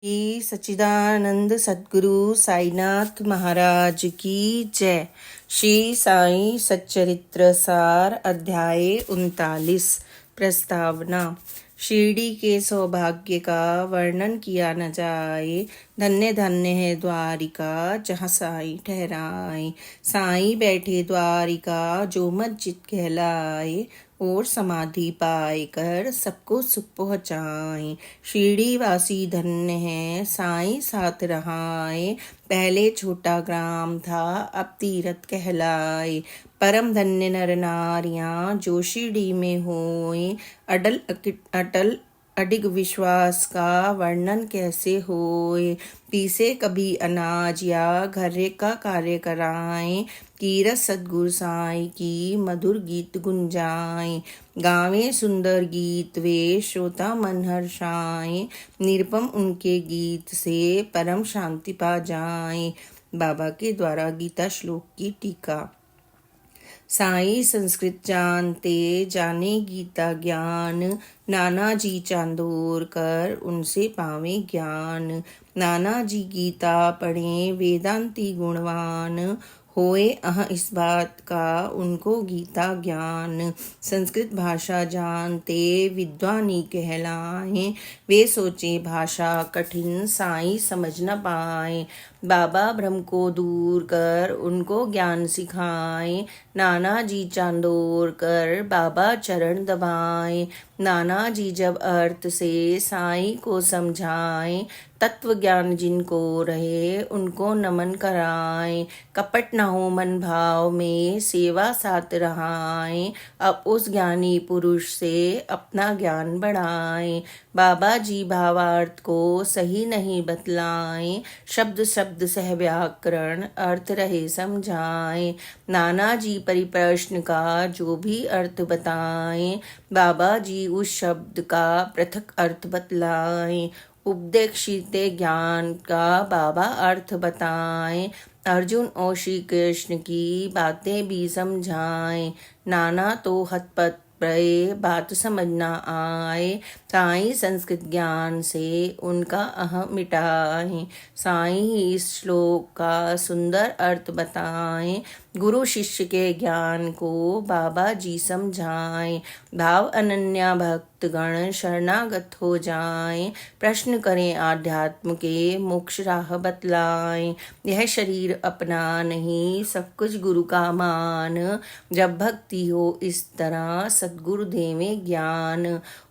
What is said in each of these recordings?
श्री सच्चिदानंद सद्गुरु साईनाथ महाराज की जय। श्री साई सच्चरित्र सार अध्याय 39। प्रस्तावना। शिरडी के सौभाग्य का वर्णन किया न जाए। धन्य धन्य है द्वारिका जहाँ साई ठहराए। साई बैठे द्वारिका जो मस्जिद कहलाए। और समाधि पाए कर सबको सुख पहुँचाए। शिरडी वासी धन्य है साई साथ रहाए। पहले छोटा ग्राम था अब तीरथ कहलाए। परम धन्य नर नारियां जो शिरडी में होए। अटल अडिग विश्वास का वर्णन कैसे होए। पीसे कभी अनाज या घरे का कार्य कराएं। कीरत सद्गुरु साई की मधुर गीत गुंजाएं। गावें सुंदर गीत वे श्रोता मन हर्षाएं। निरुपम उनके गीत से परम शांति पा जाएं। बाबा के द्वारा गीता श्लोक की टीका। साई संस्कृत जानते जाने गीता ज्ञान। नाना जी चांदोर कर उनसे पावे ज्ञान। नाना जी गीता पढ़े वेदांती गुणवान। होए इस बात का उनको गीता ज्ञान। संस्कृत भाषा जानते विद्वानी कहलाए। वे सोचे भाषा कठिन साई समझ न पाए। बाबा भ्रम को दूर कर उनको ज्ञान सिखाए। नाना जी चांदोर कर बाबा चरण दबाए। नाना जी जब अर्थ से साई को समझाए। तत्व ज्ञान जिनको रहे उनको नमन कराए। कपट न हो मन भाव में सेवा साथ रहाए। अब उस ज्ञानी पुरुष से अपना ज्ञान बढ़ाए। बाबा जी भावार्थ को सही नहीं बतलाए। शब्द शब्द सह व्याकरण अर्थ रहे समझाए। नाना जी परिप्रश्न का जो भी अर्थ बताएं। बाबा जी उस शब्द का पृथक अर्थ बतलाएं। उपदेशित ज्ञान का बाबा अर्थ बताएं। अर्जुन और श्री कृष्ण की बातें भी समझाएं। नाना तो हतपथ प्रये बात समझ न आए। साई संस्कृत ज्ञान से उनका अहम मिटाए। साई ही इस श्लोक का सुंदर अर्थ बताएं। गुरु शिष्य के ज्ञान को बाबा जी समझाएं। भाव अनन्या भक्तगण शरणागत हो जाएं। प्रश्न करें आध्यात्म के मोक्ष राह बतलाएं। यह शरीर अपना नहीं सब कुछ गुरु का मान। जब भक्ति हो इस तरह सद्गुरु देवें ज्ञान।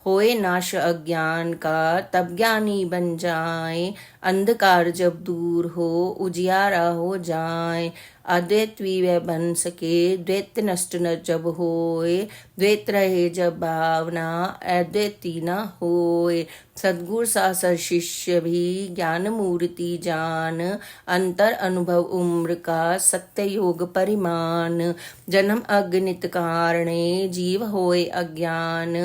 होए नाश अज्ञान का तब ज्ञानी बन जाए। अंधकार जब दूर हो उजियारा हो जाए। अद्वैतवी वह बन सके द्वैत नष्ट न जब होए। द्वैत रहे जब भावना अद्वैती न होए। सद्गुरु सा शिष्य भी ज्ञान मूर्ति जान। अंतर अनुभव उम्र का सत्य योग परिमाण। जन्म अगणित कारणे जीव होए अज्ञान।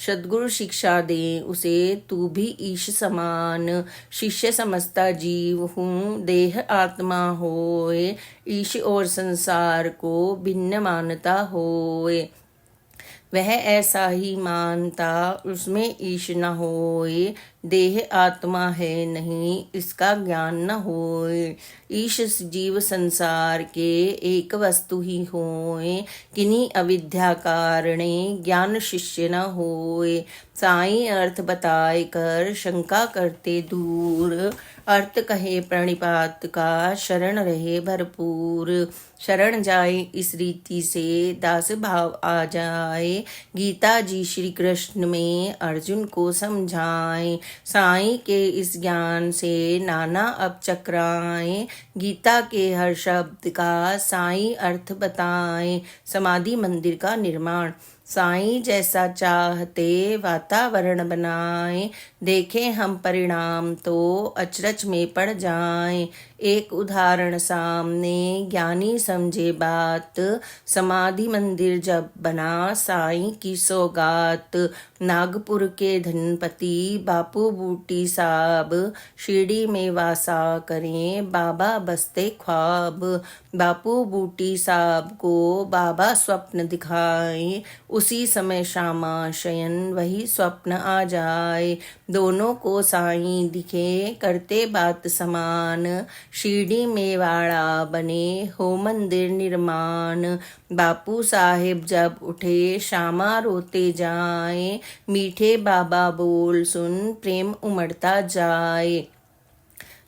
सद्गुरु शिक्षा दे उसे तू भी ईश समान। शिष्य समझता जीव हूँ देह आत्मा होए। ईश और संसार को भिन्न मानता होए। वह ऐसा ही मानता उसमें ईश न होए। देह आत्मा है नहीं इसका ज्ञान न होए। ईश जीव संसार के एक वस्तु ही होए। किन्हीं अविद्या कारणे ज्ञान शिष्य न होए। साई अर्थ बताए कर शंका करते दूर। अर्थ कहे प्रणिपात का शरण रहे भरपूर। शरण जाए इस रीति से दास भाव आ जाए। गीता जी श्री कृष्ण में अर्जुन को समझाएं। साई के इस ज्ञान से नाना अब चक्राएं। गीता के हर शब्द का साई अर्थ बताएं। समाधि मंदिर का निर्माण साई जैसा चाहते वातावरण बनाएं। देखें हम परिणाम तो अचरज में पड़ जाएं। एक उदाहरण सामने ज्ञानी समझे बात। समाधि मंदिर जब बना साई की सौगात। नागपुर के धनपति बापू बूटी साहब शिरडी में वासा करें बाबा बसते ख्वाब। बापू बूटी साहब को बाबा स्वप्न दिखाए। उसी समय श्यामा शयन वही स्वप्न आ जाए। दोनों को साईं दिखे करते बात समान। शिरडी में वाड़ा बने हो मंदिर निर्माण। बापू साहेब जब उठे श्यामा रोते जाए। मीठे बाबा बोल सुन प्रेम उमड़ता जाए।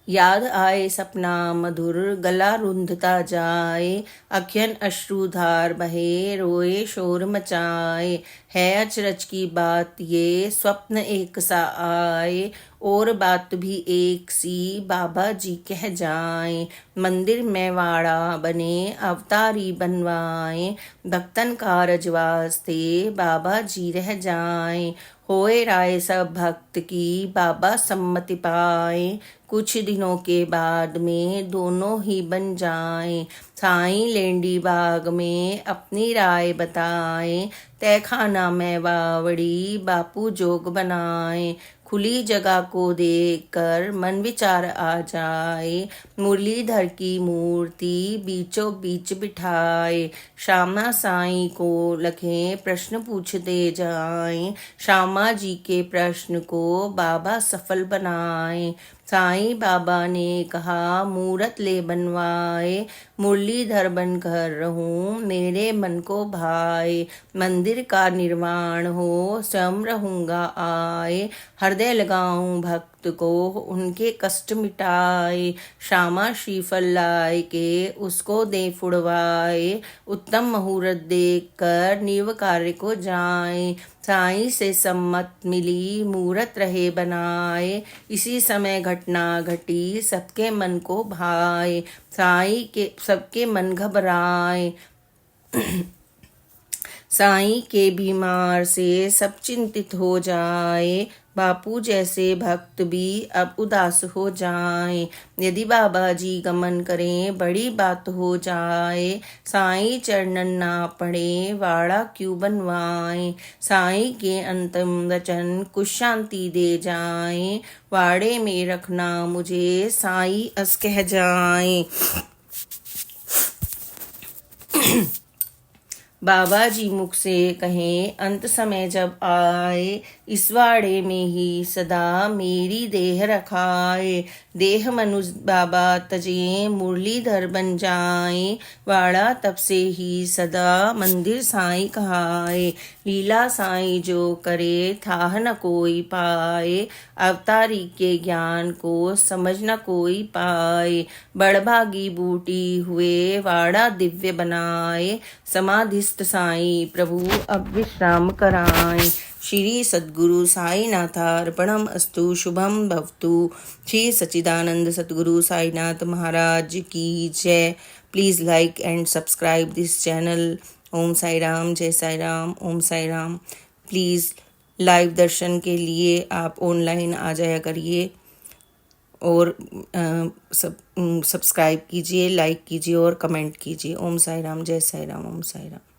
याद आए सपना मधुर गला रुंधता जाए। अखियन अश्रुधार बहे रोए शोर मचाए। है अचरज की बात ये स्वप्न एक सा आए। और बात भी एक सी बाबा जी कह जाए। मंदिर में वाड़ा बने अवतारी बनवाए। भक्तन कारज वास्ते बाबा जी रह जाए। होए राय सब भक्त की बाबा सम्मति पाए। कुछ दिनों के बाद में दोनों ही बन जाएं। साईं लेंडी बाग में अपनी राय बताएं। तहखाना में बावड़ी बापू जोग बनाए। खुली जगह को देखकर मन विचार आ जाए। मुरलीधर की मूर्ति बीचों बीच बिठाए। श्यामा साईं को लखे प्रश्न पूछते जाएं। श्यामा जी के प्रश्न को बाबा सफल बनाए। साईं बाबा ने कहा मूरत ले बनवाए। मुरलीधर बनकर रहूं मेरे मन को भाए। मंदिर का निर्माण हो स्वयं रहूंगा आए। हृदय लगाऊं भक्त को उनके कष्ट मिटाए। श्यामा श्रीफल लाए के उसको दे फुड़वाए। उत्तम मुहूर्त देख कर नीव कार्य को जाए। साईं से सम्मत मिली मूरत रहे बनाए। इसी समय घटना घटी सबके मन को भाए। साईं के सबके मन घबराए। साईं के बीमार से सब चिंतित हो जाए। बापू जैसे भक्त भी अब उदास हो जाएं। यदि बाबा जी गमन करें बड़ी बात हो जाए। साईं चरणन ना पड़े वाड़ा क्यों बनवाएं। साईं के अंतिम वचन कुछ शांति दे जाएं। वाड़े में रखना मुझे साईं अस कह जाएं। बाबा जी मुख से कहें अंत समय जब आए। इस वाड़े में ही सदा मेरी देह रखाए। देह मनुज बाबा तजे मुरलीधर बन जाए। वाड़ा तब से ही सदा मंदिर साईं कहाए। लीला साईं जो करे थाह न कोई पाए। अवतारी के ज्ञान को समझ न कोई पाए। बड़भागी बूटी हुए वाड़ा दिव्य बनाए। समाधिस्थ साईं प्रभु अब विश्राम कराएं। श्री सद्गुरु साईनाथार्पणम अस्तु। शुभम भवतु। श्री सच्चिदानंद सद्गुरु साईनाथ महाराज की जय। Please like and subscribe this channel. ओम साई राम, जय साई राम, ओम साई राम। प्लीज़ लाइव दर्शन के लिए आप ऑनलाइन आ जाया करिए और सब्सक्राइब कीजिए, लाइक कीजिए और कमेंट कीजिए। ओम साई राम, जय साई राम, ओम साई राम।